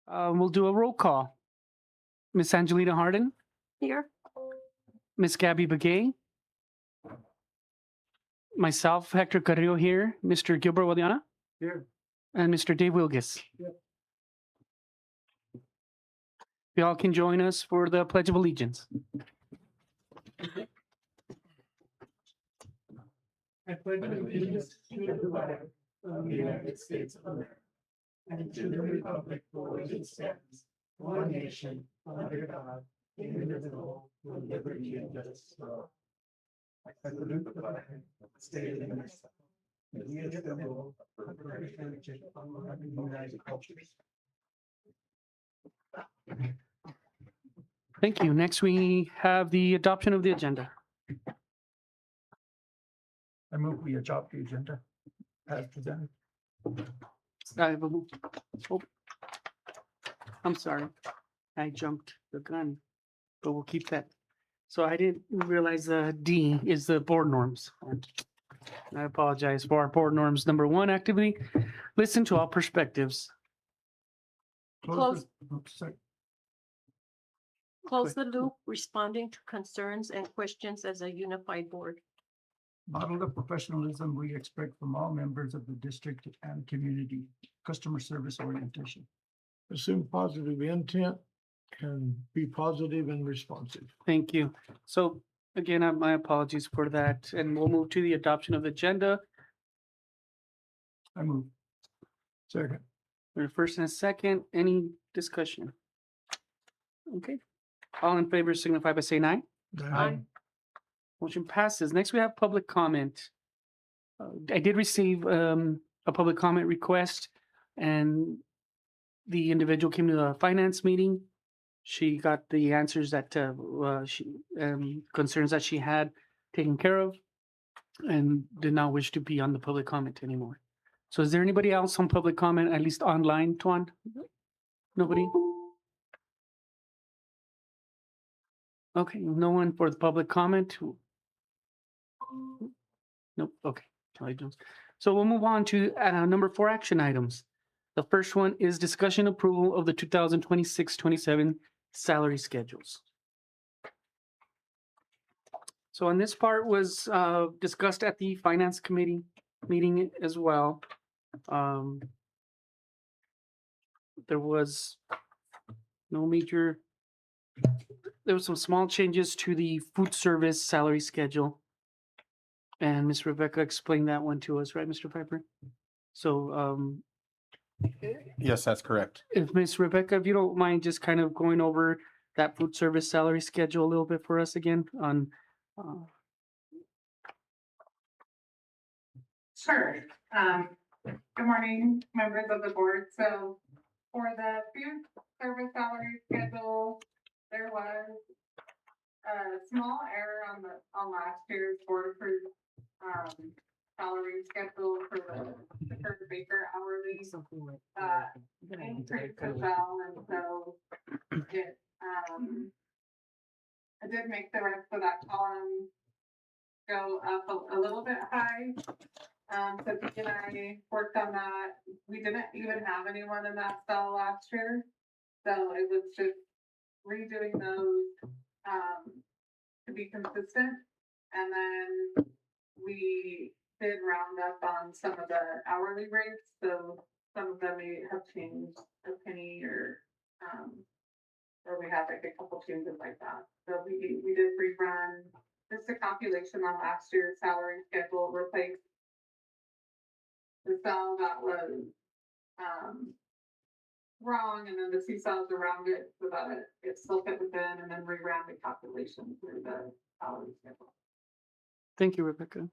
We'll do a roll call. Miss Angelina Harden, Here. Miss Gabby Begay, myself, Hector Carrillo here, Mr. Gilbert Guadiana, Here. and Mr. Dave Wilgis. Yep. You all can join us for the Pledge of Allegiance. I pledge allegiance to the flag of the United States of America and to the republic for which it stands, one nation, under God, indivisible, with liberty and justice for all. I salute the flag of the state of Minnesota, and the symbol of the British Heritage among the United Cultures. Thank you. Next, we have the adoption of the agenda. I move we adopt the agenda as presented. I have a move. Oh. I'm sorry. I jumped the gun, but we'll keep that. So I didn't realize D is the board norms. I apologize for our board norms. Number 1, activity, listen to all perspectives. Close. Sorry. Close the loop, responding to concerns and questions as a unified board. Model the professionalism we expect from all members of the district and community. Customer service orientation. Assume positive intent and be positive and responsive. Thank you. So again, my apologies for that, and we'll move to the adoption of the agenda. I move. Second. There's first and a second. Any discussion? Okay. All in favor signify by saying aye. Aye. Motion passes. Next, we have public comment. I did receive a public comment request, and the individual came to the finance meeting. She got the answers that concerns that she had taken care of, and did not wish to be on the public comment anymore. So is there anybody else on public comment, at least online, Tuan? Nobody? Okay, no one for the public comment. Nope, okay. Kelly Jones. So we'll move on to number 4 action items. The first one is discussion approval of the 2026-27 salary schedules. So on this part was discussed at the finance committee meeting as well. There was no major, there was some small changes to the food service salary schedule. And Ms. Rebecca explained that one to us, right, Mr. Piper? So Yes, that's correct. if Ms. Rebecca, if you don't mind just kind of going over that food service salary schedule a little bit for us again on Sure. Good morning, members of the board. So for the food service salary schedule, there was a small error on last year's board approved salary schedule for the Kurt Baker hourly increase as well, and so it I did make the rest of that column go up a little bit high. So Dee and I worked on that. We didn't even have anyone in that cell last year, so it was just redoing those to be consistent. And then we did round up on some of the hourly rates, so some of them may have changed a penny or we had like a couple changes like that. So we did rerun just a calculation on last year's salary schedule, replace the cell that was wrong, and then the 2 cells around it so that it still fit within, and then reran the calculation through the salary schedule. Thank you, Rebecca.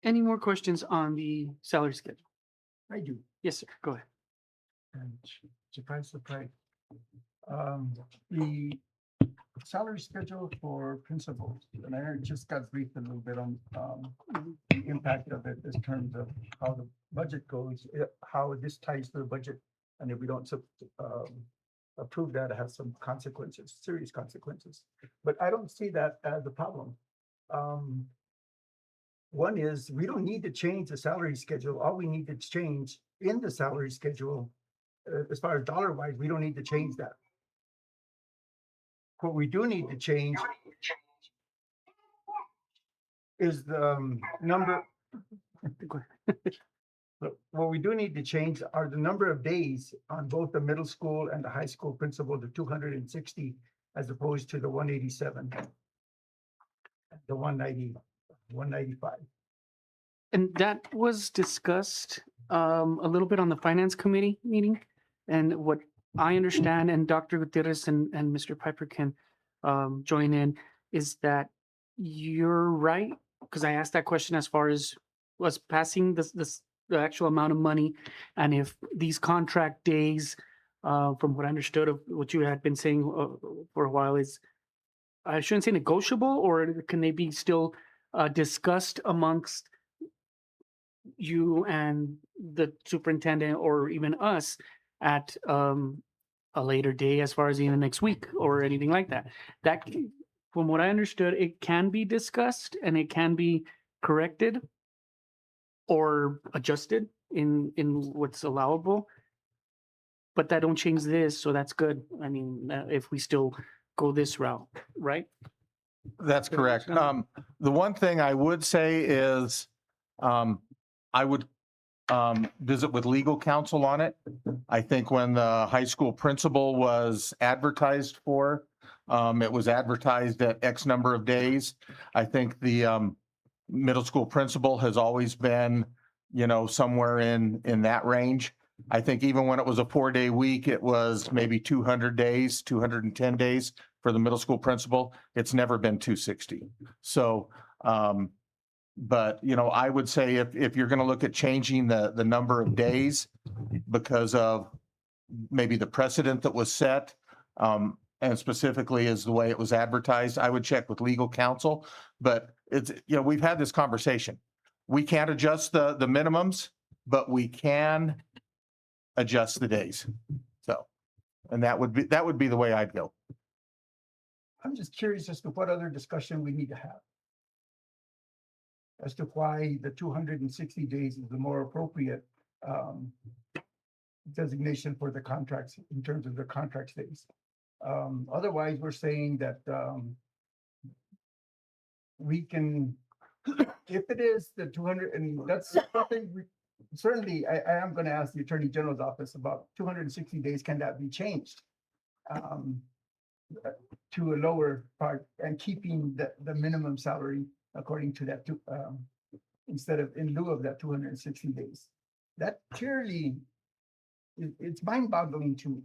Any more questions on the salary schedule? I do. Yes, sir. Go ahead. And surprise, surprise. The salary schedule for principals, and I just got briefed a little bit on the impact of it in terms of how the budget goes, how this ties to the budget. And if we don't approve that, it has some consequences, serious consequences. But I don't see that as a problem. One is, we don't need to change the salary schedule. All we need to change in the salary schedule, as far as dollar wise, we don't need to change that. What we do need to change is the number. What we do need to change are the number of days on both the middle school and the high school principal to 260 as opposed to the 187. The 190, 195. And that was discussed a little bit on the finance committee meeting. And what I understand, and Dr. Gutierrez and Mr. Piper can join in, is that you're right, because I asked that question as far as was passing the actual amount of money, and if these contract days, from what I understood of what you had been saying for a while, is I shouldn't say negotiable, or can they be still discussed amongst you and the superintendent or even us at a later day, as far as even next week or anything like that? That, from what I understood, it can be discussed and it can be corrected or adjusted in what's allowable. But that don't change this, so that's good. I mean, if we still go this route, right? That's correct. The one thing I would say is, I would visit with legal counsel on it. I think when the high school principal was advertised for, it was advertised at X number of days. I think the middle school principal has always been, somewhere in that range. I think even when it was a 4-day week, it was maybe 200 days, 210 days for the middle school principal. It's never been 260. So, but, I would say if you're going to look at changing the number of days because of maybe the precedent that was set, and specifically as the way it was advertised, I would check with legal counsel. But it's, we've had this conversation. We can't adjust the minimums, but we can adjust the days. So, and that would be the way I'd go. I'm just curious as to what other discussion we need to have. As to why the 260 days is the more appropriate designation for the contracts in terms of the contract days. Otherwise, we're saying that we can, if it is the 200, and that's something certainly I am going to ask the Attorney General's office about 260 days. Can that be changed to a lower part and keeping the minimum salary according to that, instead of in lieu of that 260 days? That clearly, it's mind-boggling to me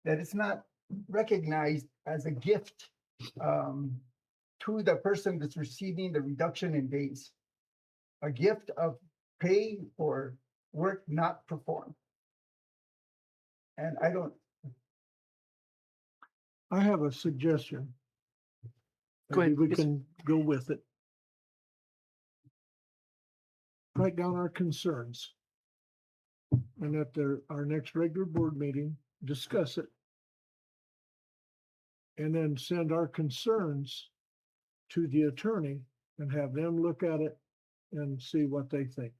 that it's not recognized as a gift to the person that's receiving the reduction in days, a gift of pay for work not performed. And I have a suggestion. Go ahead, Maybe we yes. can go with it. Write down our concerns. And at our next regular board meeting, discuss it. And then send our concerns to the attorney and have them look at it and see what they think.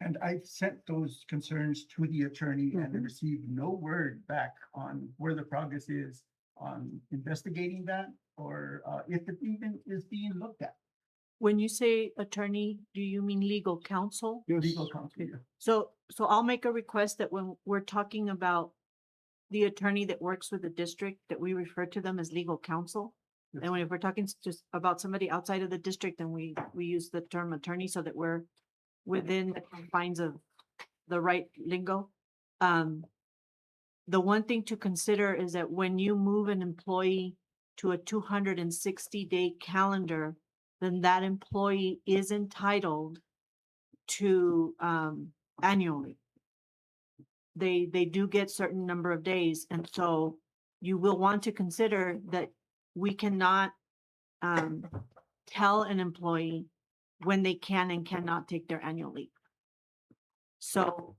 And I've sent those concerns to the attorney and I received no word back on where the progress is on investigating that, or if it even is being looked at. When you say attorney, do you mean legal counsel? Yes, Legal counsel. Yeah. So I'll make a request that when we're talking about the attorney that works with the district, that we refer to them as legal counsel. Yes. And when if we're talking just about somebody outside of the district, then we use the term attorney so that we're within the confines of the right lingo. The one thing to consider is that when you move an employee to a 260-day calendar, then that employee is entitled to annually. They do get certain number of days, and so you will want to consider that we cannot tell an employee when they can and cannot take their annual leave. So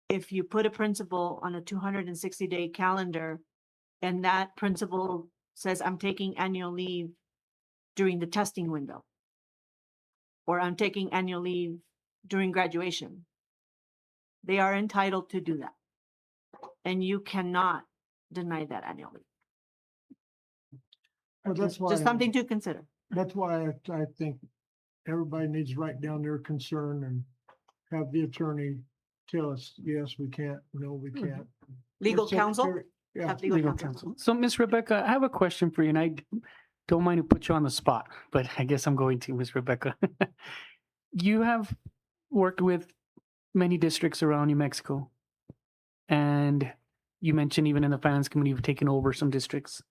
if you put a principal on a 260-day calendar and that principal says, I'm taking annual leave during the testing window, or I'm taking annual leave during graduation. They are entitled to do that. And you cannot deny that annual leave. Well, that's why, Just something to consider. that's why I think everybody needs to write down their concern and have the attorney tell us, yes, we can't, no, we can't. Legal Or counsel? secretary- Yeah, Have Legal counsel. So Miss Rebecca, I have a question for you, and I don't mind to put you on the spot, but I guess I'm going to, Miss Rebecca. You have worked with many districts around New Mexico, and you mentioned even in the finance committee, you've taken over some districts.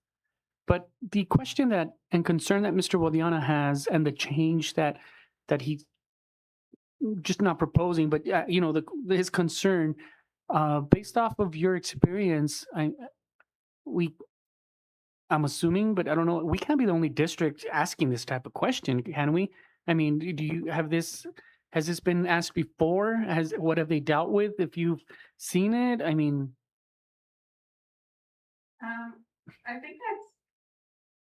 But the question that and concern that Mr. Guadiana has, and the change that he's just not proposing, but you know, his concern, based off of your experience, I'm assuming, but I don't know. We can't be the only district asking this type of question, can we? I mean, do you have this? Has this been asked before? What have they dealt with? If you've seen it, I mean, I think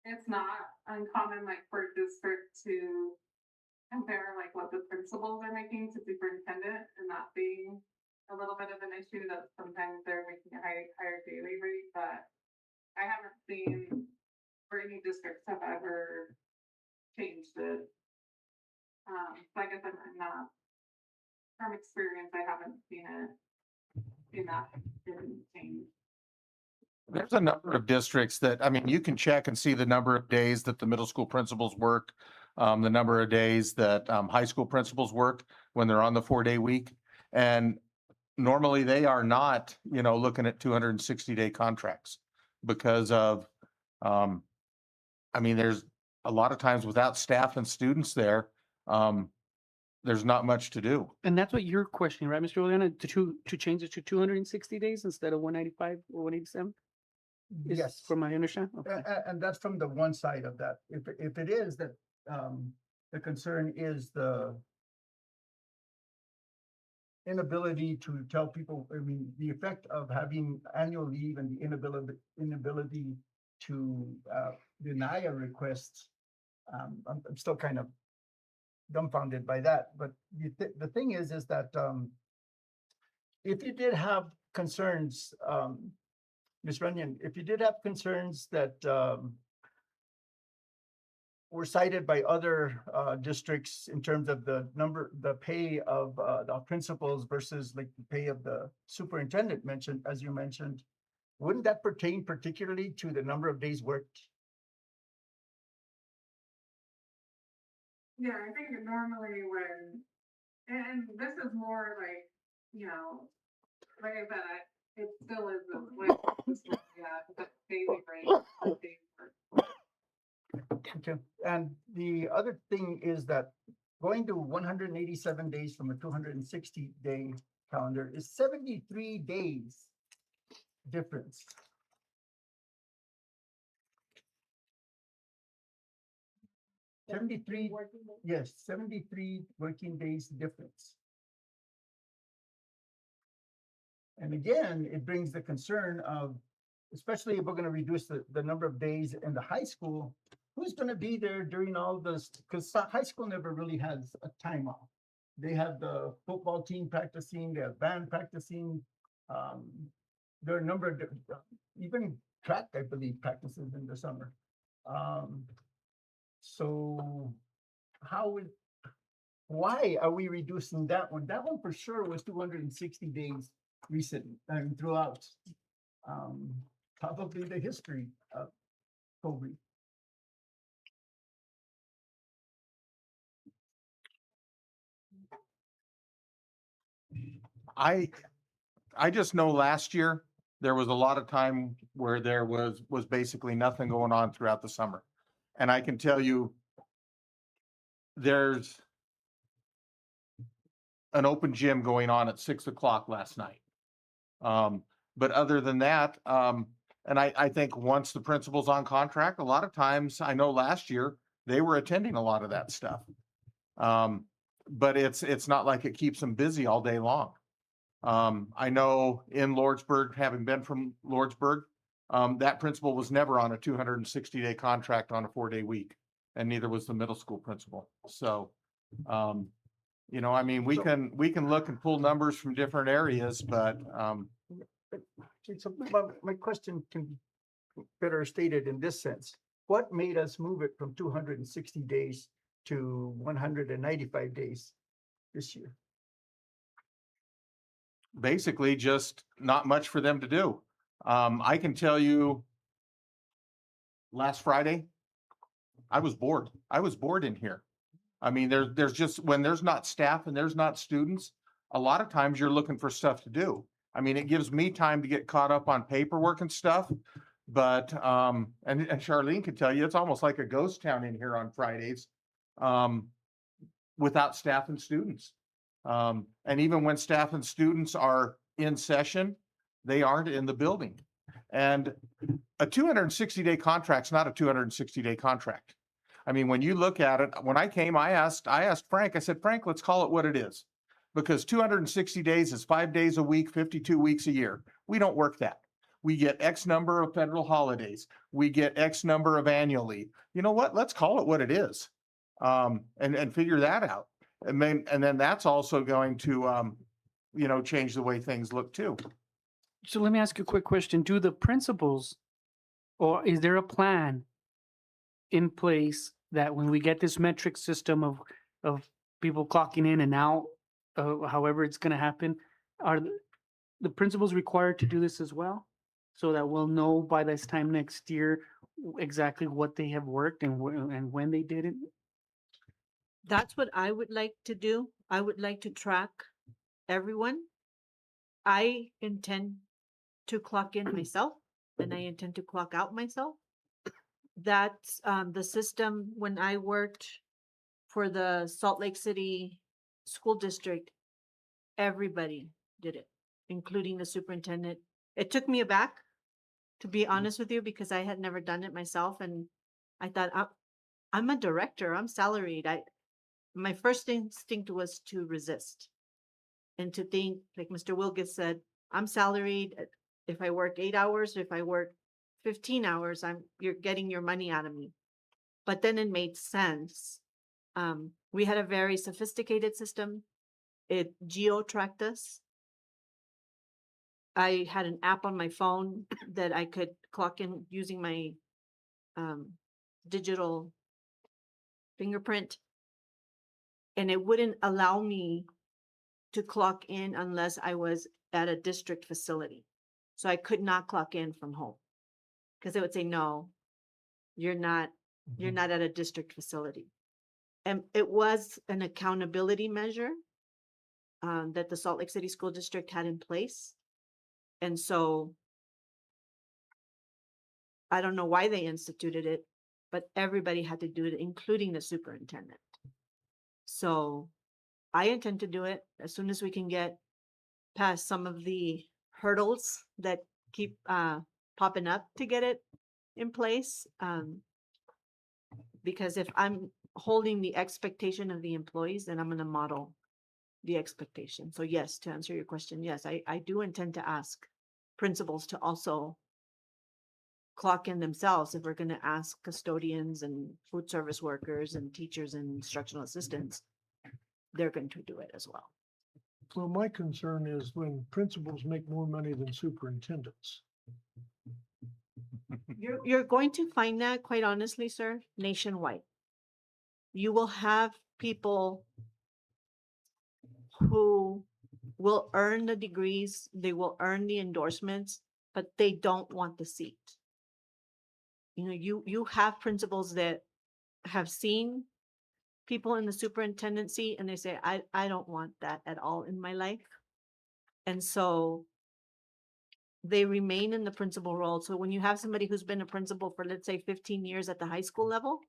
it's not uncommon, like, for a district to compare, like, what the principals are making to superintendent, and that being a little bit of an issue, that sometimes they're making a higher daily rate, but I haven't seen where any districts have ever changed it. Like I said, I'm not, from experience, I haven't seen it in that didn't change. There's a number of districts that, I mean, you can check and see the number of days that the middle school principals work, the number of days that high school principals work when they're on the 4-day week. And normally they are not, you know, looking at 260-day contracts because of, I mean, there's a lot of times without staff and students there, there's not much to do. and that's what you're questioning, right, Mr. Juliana, to change it to 260 days instead of 195 or 187? Yes. From my understanding? Okay. And that's from the one side of that. If it is that, the concern is the inability to tell people, I mean, the effect of having annual leave and the inability to, deny a request. I'm still kind of dumbfounded by that, but the thing is that, if you did have concerns, Ms. Runyon, if you did have concerns that, were cited by other districts in terms of the pay of the principals versus like the pay of the superintendent mentioned, as you mentioned, wouldn't that pertain particularly to the number of days worked? Yeah, I think normally when, and this is more like, you know, like I said, it still is the way, the daily rate. of days worked. Okay, and the other thing is that going to 187 days from a 260-day calendar is 73 days difference. Yes, 73 working days difference. And again, it brings the concern of, especially if we're gonna reduce the number of days in the high school, who's gonna be there during all this? Because high school never really has a time off. They have the football team practicing, they have band practicing. There are a number of, even track, I believe, practices in the summer. So why are we reducing that one? That one for sure was 260 days recent, and throughout, probably the history of Cobre. I just know last year, there was a lot of time where there was basically nothing going on throughout the summer. And I can tell you, there's an open gym going on at 6 o'clock last night. But other than that, and I think once the principal's on contract, a lot of times, I know last year, they were attending a lot of that stuff. But it's not like it keeps them busy all day long. I know in Lordsburg, having been from Lordsburg, that principal was never on a 260-day contract on a 4-day week, and neither was the middle school principal. So You know, I mean, we can look and pull numbers from different areas, but, Okay, so my question can be better stated in this sense. What made us move it from 260 days to 195 days this year? basically just not much for them to do. I can tell you, last Friday, I was bored. I was bored in here. I mean, there's just, when there's not staff and there's not students, a lot of times you're looking for stuff to do. I mean, it gives me time to get caught up on paperwork and stuff. But, and Charlene could tell you, it's almost like a ghost town in here on Fridays, without staff and students. And even when staff and students are in session, they aren't in the building. And a 260-day contract's not a 260-day contract. I mean, when you look at it, when I came, I asked Frank, I said, Frank, let's call it what it is. Because 260 days is 5 days a week, 52 weeks a year. We don't work that. We get X number of federal holidays. We get X number of annual leave. You know what? Let's call it what it is. And figure that out. And then that's also going to, you know, change the way things look too. So let me ask you a quick question. Do the principals, or is there a plan in place that when we get this metric system of people clocking in and out, however it's going to happen, are the principals required to do this as well? So that we'll know by this time next year exactly what they have worked and when they did it? That's what I would like to do. I would like to track everyone. I intend to clock in myself and I intend to clock out myself. That's the system when I worked for the Salt Lake City School District, everybody did it, including the superintendent. It took me aback, to be honest with you, because I had never done it myself. And I thought, I'm a director, I'm salaried. My first instinct was to resist and to think, like Mr. Wilgis said, I'm salaried. If I work 8 hours, if I work 15 hours, you're getting your money out of me. But then it made sense. We had a very sophisticated system. It geo-tracked us. I had an app on my phone that I could clock in using my digital fingerprint. And it wouldn't allow me to clock in unless I was at a district facility. So I could not clock in from home because it would say, no, you're not at a district facility. And it was an accountability measure that the Salt Lake City School District had in place. And so I don't know why they instituted it, but everybody had to do it, including the superintendent. So I intend to do it as soon as we can get past some of the hurdles that keep popping up to get it in place. Because if I'm holding the expectation of the employees, then I'm going to model the expectation. So yes, to answer your question, yes, I do intend to ask principals to also clock in themselves. If we're going to ask custodians and food service workers and teachers and instructional assistants, they're going to do it as well. Well, my concern is when principals make more money than superintendents. You're going to find that, quite honestly, sir, nationwide. You will have people who will earn the degrees, they will earn the endorsements, but they don't want the seat. You know, you have principals that have seen people in the superintendency and they say, I don't want that at all in my life. And so they remain in the principal role. So when you have somebody who's been a principal for, let's say, 15 years at the high school level,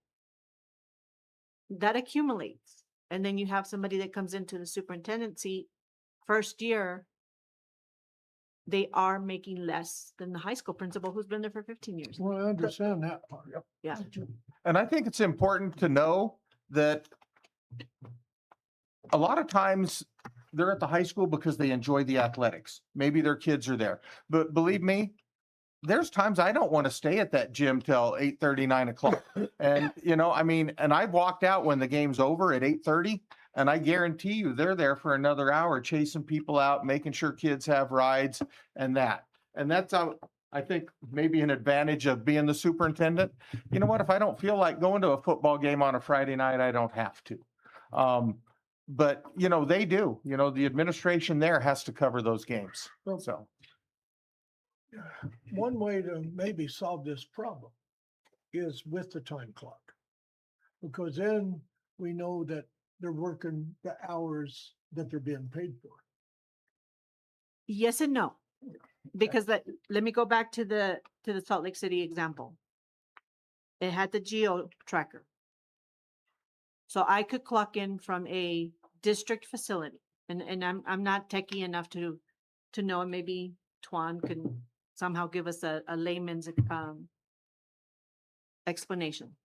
that accumulates. And then you have somebody that comes into the superintendency first year, they are making less than the high school principal who's been there for 15 years. Well, I understand that part. Yep. Yeah. And I think it's important to know that a lot of times they're at the high school because they enjoy the athletics. Maybe their kids are there. But believe me, there's times I don't want to stay at that gym till 8:30, 9 o'clock. And, I mean, and I've walked out when the game's over at 8:30, and I guarantee you they're there for another hour chasing people out, making sure kids have rides and that. And that's how I think maybe an advantage of being the superintendent. You know what? If I don't feel like going to a football game on a Friday night, I don't have to. But, they do. The administration there has to cover those games. Well, So. One way to maybe solve this problem is with the time clock. Because then we know that they're working the hours that they're being paid for. Yes and no. Because let me go back to the Salt Lake City example. It had the geo tracker. So I could clock in from a district facility, and I'm not techie enough to know, and maybe Tuan can somehow give us a layman's explanation.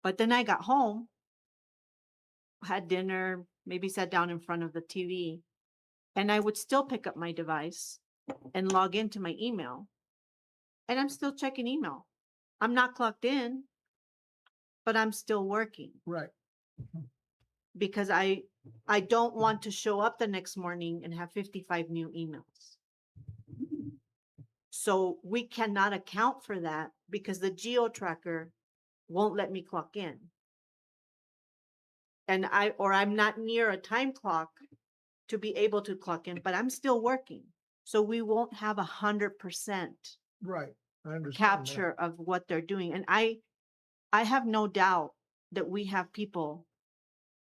But then I got home, had dinner, maybe sat down in front of the TV, and I would still pick up my device and log into my email, and I'm still checking email. I'm not clocked in, but I'm still working. Right. Because I don't want to show up the next morning and have 55 new emails. So we cannot account for that because the geo tracker won't let me clock in. And I'm not near a time clock to be able to clock in, but I'm still working. So we won't have 100% Right. I understand that. capture of what they're doing. And I have no doubt that we have people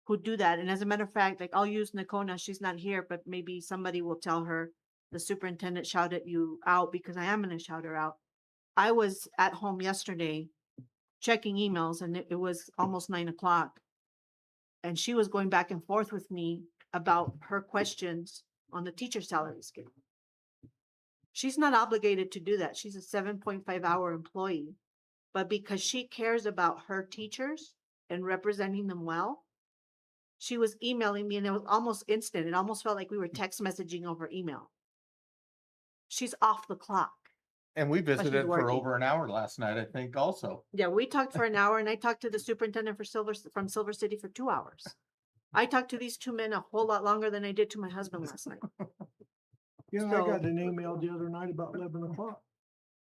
who do that. And as a matter of fact, like I'll use Nakona, she's not here, but maybe somebody will tell her the superintendent shouted you out, because I am going to shout her out. I was at home yesterday checking emails, and it was almost 9 o'clock. And she was going back and forth with me about her questions on the teacher salary scale. She's not obligated to do that. She's a 7.5-hour employee. But because she cares about her teachers and representing them well, she was emailing me, and it was almost instant. It almost felt like we were text messaging over email. She's off the clock. And we visited for working. over an hour last night, I think, also. Yeah, we talked for an hour, and I talked to the superintendent from Silver City for 2 hours. I talked to these two men a whole lot longer than I did to my husband last night. Yeah, I So- got an email the other night about 11 o'clock.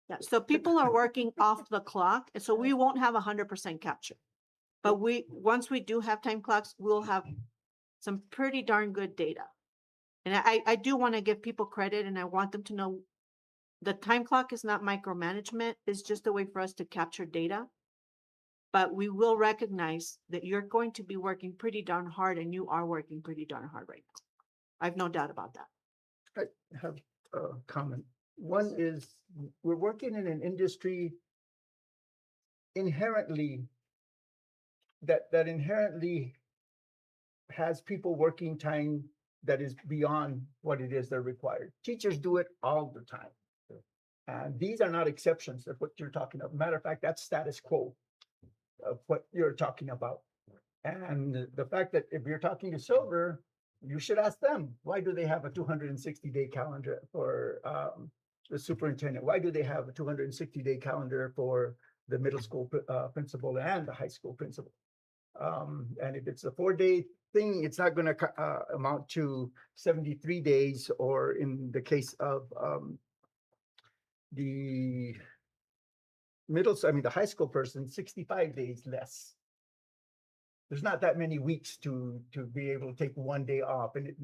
Yeah, so people are working off the clock, and so we won't have 100% capture. But once we do have time clocks, we'll have some pretty darn good data. And I do want to give people credit, and I want them to know the time clock is not micromanagement. It's just a way for us to capture data. But we will recognize that you're going to be working pretty darn hard, and you are working pretty darn hard right now. I have no doubt about that. I have a comment. One is, we're working in an industry inherently that inherently has people working time that is beyond what it is they're required. Teachers do it all the time. And these are not exceptions of what you're talking about. Matter of fact, that's status quo of what you're talking about. And the fact that if you're talking to Silver, you should ask them, why do they have a 260-day calendar for the superintendent? Why do they have a 260-day calendar for the middle school principal and the high school principal? And if it's a 4-day thing, it's not going to amount to 73 days, or in the case of the the high school person, 65 days less. There's not that many weeks to be able to take 1 day off, and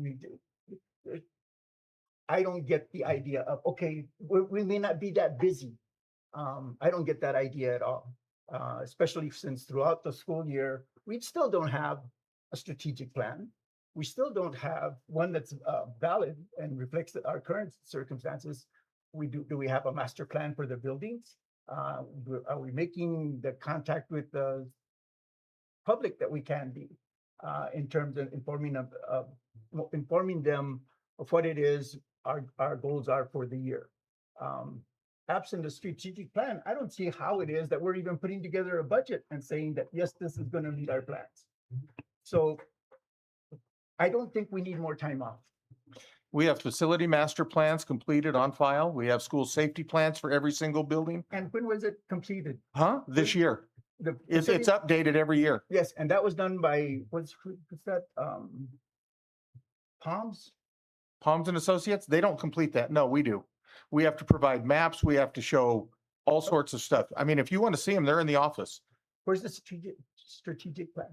I don't get the idea of, okay, we may not be that busy. I don't get that idea at all, especially since throughout the school year, we still don't have a strategic plan. We still don't have one that's valid and reflects our current circumstances. Do we have a master plan for the buildings? Are we making the contact with the public that we can be in terms of informing them of what it is our goals are for the year? Absent a strategic plan, I don't see how it is that we're even putting together a budget and saying that, yes, this is going to meet our plans. So I don't think we need more time off. We have facility master plans completed on file. We have school safety plans for every single building. And when was it completed? Huh? This year. The It's facility- updated every year. Yes, and that was done by, what's that, Palms? Palms and Associates, they don't complete that. No, we do. We have to provide maps. We have to show all sorts of stuff. I mean, if you want to see them, they're in the office. Where's the strategic plan?